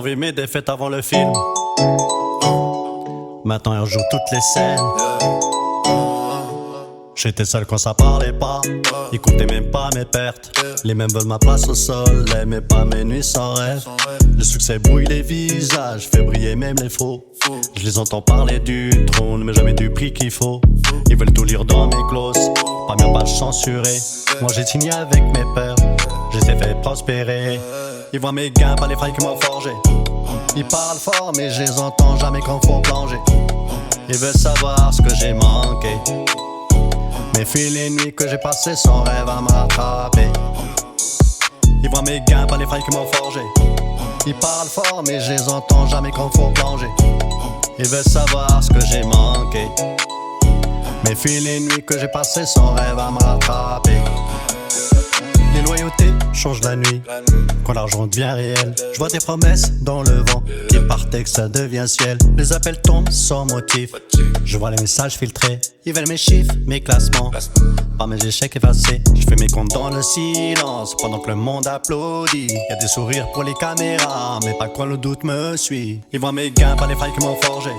vu mes défaites avant le film. Maintenant il rejoue toutes les scènes. J'étais seul quand ça parlait pas. Écoutez même pas mes pertes. Les mêmes veulent ma place au soleil, mais pas mes nuits sans rêve. Le succès brouille les visages, fait briller même les faux. Je les entends parler du trône, mais jamais du prix qu'il faut. Ils veulent tout lire dans mes glosses, pas mes pages censurées. Moi j'ai signé avec mes pères, je les ai fait prospérer. Ils voient mes gains, pas les failles qui m'ont forgé. Ils parlent fort, mais je les entends jamais quand faut plonger. Ils veulent savoir ce que j'ai manqué. Mes filles, les nuits que j'ai passées sans rêve à me rattraper. Ils voient mes gains, pas les failles qui m'ont forgé. Ils parlent fort, mais je les entends jamais quand faut plonger. Ils veulent savoir ce que j'ai manqué. Mes filles, les nuits que j'ai passées sans rêve à me rattraper. Les loyautés changent la nuit, quand l'argent devient réel. Je vois des promesses dans le vent, qui partent que ça devient ciel. Les appels tombent sans motif, je vois les messages filtrés. Ils veulent mes chiffres, mes classements, pas mes échecs effacés. Je fais mes comptes dans le silence, pendant que le monde applaudit. Y'a des sourires pour les caméras, mais pas quand le doute me suit. Ils voient mes gains, pas les failles qui m'ont forgé.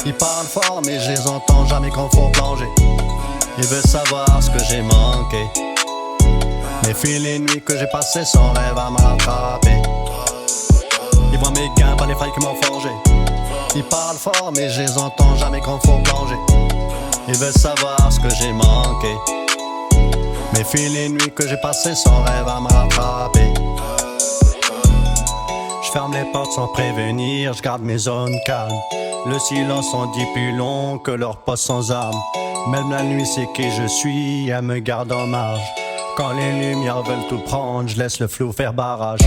Ils parlent fort, mais je les entends jamais quand faut plonger. Ils veulent savoir ce que j'ai manqué. Mes filles, les nuits que j'ai passées sans rêve à me rattraper. Ils voient mes gains, pas les failles qui m'ont forgé. Ils parlent fort, mais je les entends jamais quand faut plonger. Ils veulent savoir ce que j'ai manqué. Mes filles, les nuits que j'ai passées sans rêve à me rattraper. Je ferme les portes sans prévenir, je garde mes zones calmes. Le silence en dit plus long que leur poste sans armes. Même la nuit c'est qui je suis, elle me garde en marge. Quand les lumières veulent tout prendre, je laisse le flou faire barrage.